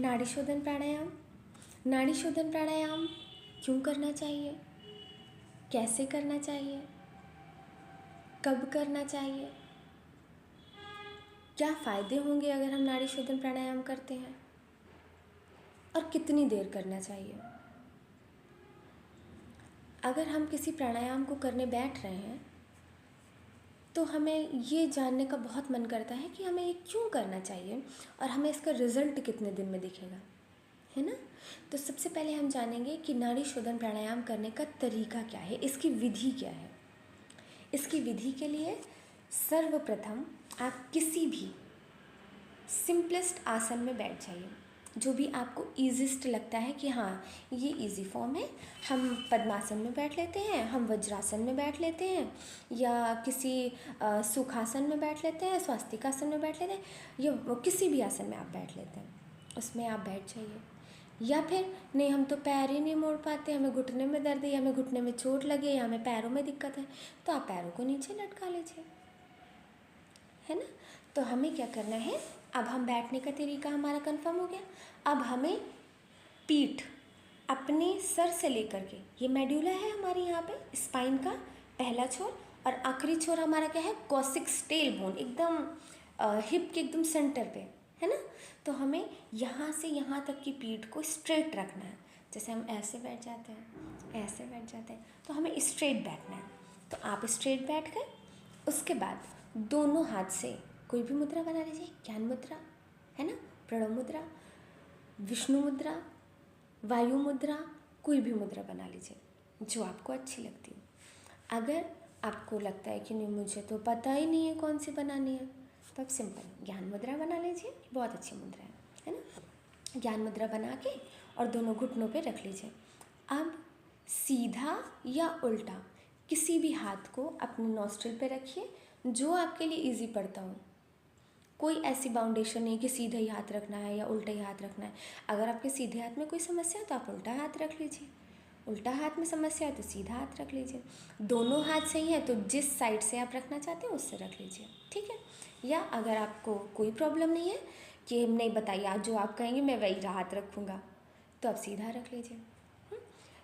नाड़ी शोधन प्राणायाम। नाड़ी शोधन प्राणायाम क्यों करना चाहिए, कैसे करना चाहिए, कब करना चाहिए, क्या फ़ायदे होंगे अगर हम नाड़ी शोधन प्राणायाम करते हैं, और कितनी देर करना चाहिए। अगर हम किसी प्राणायाम को करने बैठ रहे हैं तो हमें ये जानने का बहुत मन करता है कि हमें ये क्यों करना चाहिए और हमें इसका रिज़ल्ट कितने दिन में दिखेगा, है ना। तो सबसे पहले हम जानेंगे कि नाड़ी शोधन प्राणायाम करने का तरीका क्या है, इसकी विधि क्या है। इसकी विधि के लिए सर्वप्रथम आप किसी भी सिंपलेस्ट आसन में बैठ जाइए, जो भी आपको ईजीस्ट लगता है कि हाँ ये इजी फॉर्म है। हम पद्मासन में बैठ लेते हैं, हम वज्रासन में बैठ लेते हैं, या किसी सुखासन में बैठ लेते हैं, स्वास्तिकासन में बैठ लेते हैं, या किसी भी आसन में आप बैठ लेते हैं, उसमें आप बैठ जाइए। या फिर नहीं, हम तो पैर ही नहीं मोड़ पाते, हमें घुटने में दर्द है, या हमें घुटने में चोट लगी, या हमें पैरों में दिक्कत है, तो आप पैरों को नीचे लटका लीजिए, है ना। तो हमें क्या करना है, अब हम बैठने का तरीका हमारा कंफर्म हो गया। अब हमें पीठ अपने सर से लेकर के, ये मेड्यूला है हमारी यहाँ पे स्पाइन का पहला छोर, और आखिरी छोर हमारा क्या है, कॉक्सिक्स टेल बोन, एकदम हिप के एकदम सेंटर पे, है ना। तो हमें यहाँ से यहाँ तक की पीठ को स्ट्रेट रखना है। जैसे हम ऐसे बैठ जाते हैं, ऐसे बैठ जाते हैं, तो हमें स्ट्रेट बैठना है। तो आप स्ट्रेट बैठ गए, उसके बाद दोनों हाथ से कोई भी मुद्रा बना लीजिए, ज्ञान मुद्रा, है ना, प्रणव मुद्रा, विष्णु मुद्रा, वायु मुद्रा, कोई भी मुद्रा बना लीजिए जो आपको अच्छी लगती हो। अगर आपको लगता है कि नहीं मुझे तो पता ही नहीं है कौन सी बनानी है, तो आप सिंपल ज्ञान मुद्रा बना लीजिए, बहुत अच्छी मुद्रा है ना। ज्ञान मुद्रा बना के और दोनों घुटनों पे रख लीजिए। अब सीधा या उल्टा किसी भी हाथ को अपने नॉस्ट्रिल पे रखिए, जो आपके लिए इजी पड़ता हो। कोई ऐसी बाउंडेशन नहीं कि सीधा ही हाथ रखना है या उल्टा ही हाथ रखना है। अगर आपके सीधे हाथ में कोई समस्या है तो आप उल्टा हाथ रख लीजिए, उल्टा हाथ में समस्या है तो सीधा हाथ रख लीजिए। दोनों हाथ सही है तो जिस साइड से आप रखना चाहते हैं उससे रख लीजिए, ठीक है। या अगर आपको कोई प्रॉब्लम नहीं है कि नहीं बताइए आज जो आप कहेंगे मैं वही हाथ रखूँगा, तो आप सीधा रख लीजिए।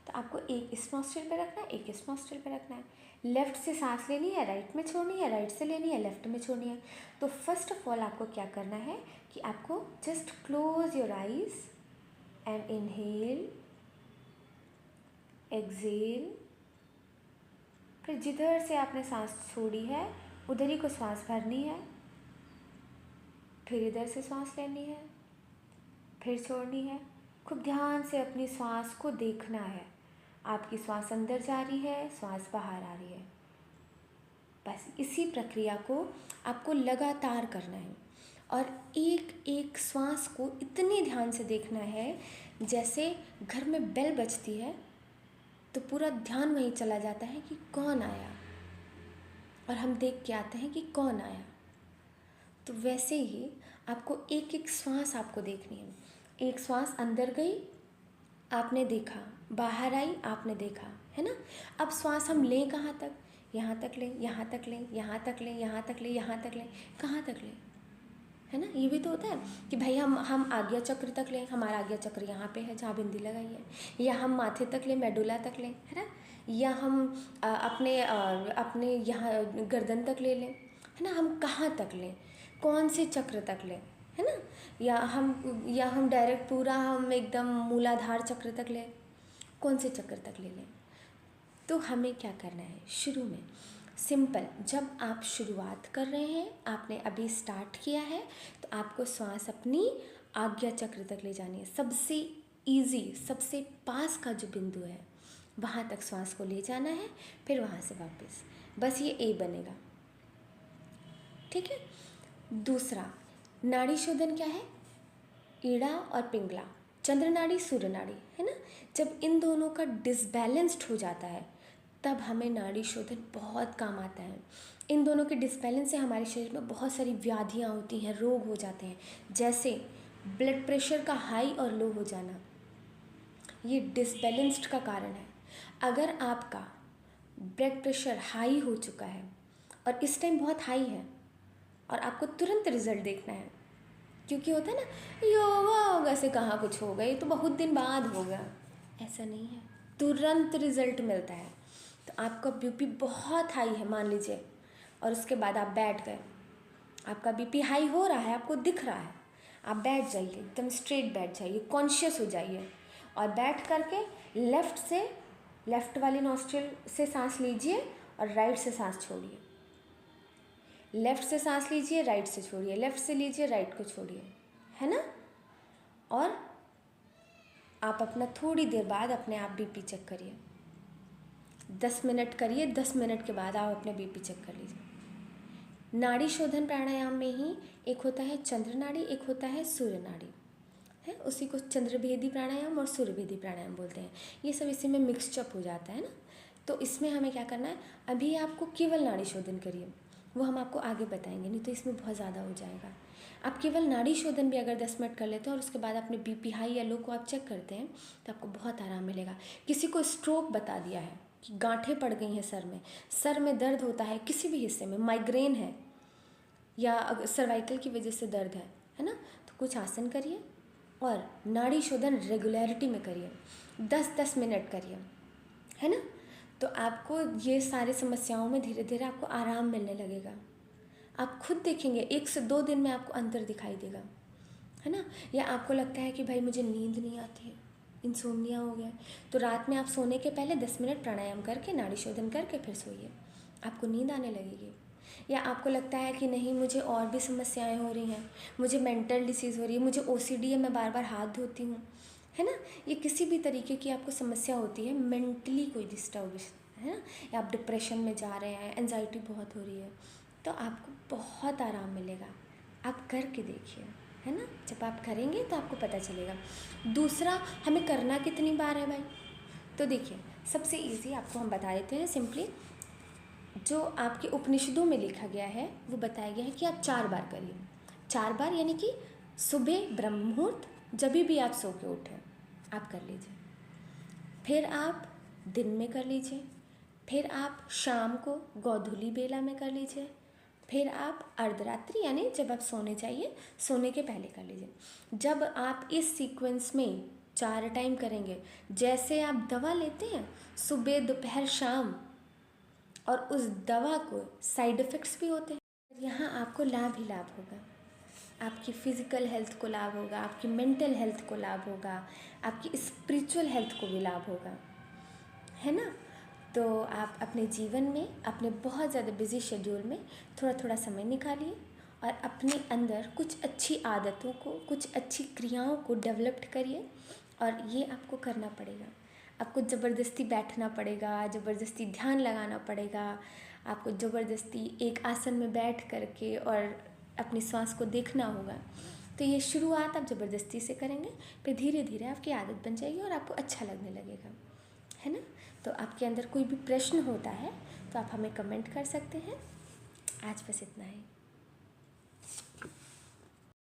तो आपको एक इस नॉस्ट्रिल पे रखना है, एक इस नॉस्ट्रिल पे रखना है। लेफ़्ट से सांस लेनी है, राइट में छोड़नी है, राइट से लेनी है, लेफ़्ट में छोड़नी है। तो फर्स्ट ऑफ ऑल आपको क्या करना है कि आपको just close your eyes and inhale, exhale. फिर जिधर से आपने सांस छोड़ी है उधर ही को सांस भरनी है, फिर इधर से सांस लेनी है, फिर छोड़नी है। खूब ध्यान से अपनी सांस को देखना है, आपकी सांस अंदर जा रही है, सांस बाहर आ रही है। बस इसी प्रक्रिया को आपको लगातार करना है, और एक एक श्वास को इतने ध्यान से देखना है जैसे घर में बेल बजती है तो पूरा ध्यान वहीं चला जाता है कि कौन आया, और हम देख के आते हैं कि कौन आया। तो वैसे ही आपको एक एक श्वास आपको देखनी है। एक श्वास अंदर गई, आपने देखा, बाहर आई, आपने देखा, है ना। अब श्वास हम लें कहाँ तक, यहाँ तक लें, यहाँ तक लें, यहाँ तक लें, यहाँ तक लें, यहाँ तक लें, कहाँ तक लें, है ना। ये भी तो होता है कि भाई हम आज्ञा चक्र तक लें, हमारा आज्ञा चक्र यहाँ पे है जहाँ बिंदी लगाई है, या हम माथे तक लें, मेडुला तक लें, है ना, या हम अपने यहाँ गर्दन तक ले लें, है ना। हम कहाँ तक लें, कौन से चक्र तक लें, है ना, या हम डायरेक्ट पूरा हम एकदम मूलाधार चक्र तक लें, कौन से चक्र तक ले लें। तो हमें क्या करना है, शुरू में सिंपल, जब आप शुरुआत कर रहे हैं, आपने अभी स्टार्ट किया है, तो आपको श्वास अपनी आज्ञा चक्र तक ले जानी है। सबसे इजी, सबसे पास का जो बिंदु है वहाँ तक श्वास को ले जाना है, फिर वहाँ से वापस, बस ये ए बनेगा, ठीक है। दूसरा नाड़ी शोधन क्या है, ईड़ा और पिंगला, चंद्र नाड़ी, सूर्य नाड़ी, है ना। जब इन दोनों का डिसबैलेंस्ड हो जाता है तब हमें नाड़ी शोधन बहुत काम आता है। इन दोनों के डिसबैलेंस से हमारे शरीर में बहुत सारी व्याधियाँ होती हैं, रोग हो जाते हैं, जैसे ब्लड प्रेशर का हाई और लो हो जाना, ये डिसबैलेंस्ड का कारण है। अगर आपका ब्लड प्रेशर हाई हो चुका है और इस टाइम बहुत हाई है और आपको तुरंत रिजल्ट देखना है, क्योंकि होता है ना योगा हो योगा से कहाँ कुछ होगा, ये तो बहुत दिन बाद होगा, ऐसा नहीं है, तुरंत रिजल्ट मिलता है। तो आपका बीपी बहुत हाई है मान लीजिए, और उसके बाद आप बैठ गए, आपका बीपी हाई हो रहा है, आपको दिख रहा है, आप बैठ जाइए, एकदम स्ट्रेट बैठ जाइए, कॉन्शियस हो जाइए, और बैठ करके लेफ़्ट वाली नॉस्ट्रिल से सांस लीजिए और राइट से सांस छोड़िए, लेफ़्ट से सांस लीजिए, राइट से छोड़िए, लेफ़्ट से लीजिए, राइट को छोड़िए, है ना। और आप अपना थोड़ी देर बाद अपने आप बीपी चेक करिए, 10 मिनट करिए, 10 मिनट के बाद आप अपने बीपी चेक कर लीजिए। नाड़ी शोधन प्राणायाम में ही एक होता है चंद्र नाड़ी, एक होता है सूर्य नाड़ी, है, उसी को चंद्रभेदी प्राणायाम और सूर्यभेदी प्राणायाम बोलते हैं। ये सब इसी में मिक्सचअप हो जाता है ना। तो इसमें हमें क्या करना है, अभी आपको केवल नाड़ी शोधन करिए, वो हम आपको आगे बताएंगे, नहीं तो इसमें बहुत ज़्यादा हो जाएगा। आप केवल नाड़ी शोधन भी अगर 10 मिनट कर लेते हैं और उसके बाद अपने बीपी हाई या लो को आप चेक करते हैं तो आपको बहुत आराम मिलेगा। किसी को स्ट्रोक बता दिया है कि गांठें पड़ गई हैं सर में दर्द होता है किसी भी हिस्से में, माइग्रेन है या सर्वाइकल की वजह से दर्द है ना, तो कुछ आसन करिए और नाड़ी शोधन रेगुलरिटी में करिए, 10-10 मिनट करिए, है ना। तो आपको ये सारी समस्याओं में धीरे धीरे आपको आराम मिलने लगेगा। आप खुद देखेंगे 1 से 2 दिन में आपको अंतर दिखाई देगा, है ना। या आपको लगता है कि भाई मुझे नींद नहीं आती है, इंसोम्निया हो गया, तो रात में आप सोने के पहले 10 मिनट प्राणायाम करके नाड़ी शोधन करके फिर सोइए, आपको नींद आने लगेगी। या आपको लगता है कि नहीं मुझे और भी समस्याएं हो रही हैं, मुझे मेंटल डिसीज़ हो रही है, मुझे ओसीडी है, मैं बार बार हाथ धोती हूँ, है ना। ये किसी भी तरीके की आपको समस्या होती है, मेंटली कोई डिस्टर्बेंस है ना, या आप डिप्रेशन में जा रहे हैं, एंजाइटी बहुत हो रही है, तो आपको बहुत आराम मिलेगा। आप करके देखिए, है ना। जब आप करेंगे तो आपको पता चलेगा। दूसरा, हमें करना कितनी बार है भाई, तो देखिए सबसे इजी आपको हम बता देते हैं सिंपली, जो आपके उपनिषदों में लिखा गया है वो बताया गया है कि आप 4 बार करिए। 4 बार यानी कि सुबह ब्रह्म मुहूर्त, जब भी आप सो के उठें आप कर लीजिए, फिर आप दिन में कर लीजिए, फिर आप शाम को गोधूली बेला में कर लीजिए, फिर आप अर्धरात्रि यानी जब आप सोने जाइए सोने के पहले कर लीजिए। जब आप इस सीक्वेंस में 4 टाइम करेंगे, जैसे आप दवा लेते हैं सुबह दोपहर शाम, और उस दवा को साइड इफ़ेक्ट्स भी होते हैं, यहाँ आपको लाभ ही लाभ होगा। आपकी फ़िज़िकल हेल्थ को लाभ होगा, आपकी मेंटल हेल्थ को लाभ होगा, आपकी स्पिरिचुअल हेल्थ को भी लाभ होगा, है ना। तो आप अपने जीवन में, अपने बहुत ज़्यादा बिजी शेड्यूल में थोड़ा थोड़ा समय निकालिए और अपने अंदर कुछ अच्छी आदतों को, कुछ अच्छी क्रियाओं को डेवलप्ड करिए। और ये आपको करना पड़ेगा, आपको ज़बरदस्ती बैठना पड़ेगा, ज़बरदस्ती ध्यान लगाना पड़ेगा, आपको ज़बरदस्ती एक आसन में बैठ करके और अपनी सांस को देखना होगा। तो ये शुरुआत आप ज़बरदस्ती से करेंगे, फिर धीरे धीरे आपकी आदत बन जाएगी और आपको अच्छा लगने लगेगा, है ना। तो आपके अंदर कोई भी प्रश्न होता है तो आप हमें कमेंट कर सकते हैं। आज बस इतना ही।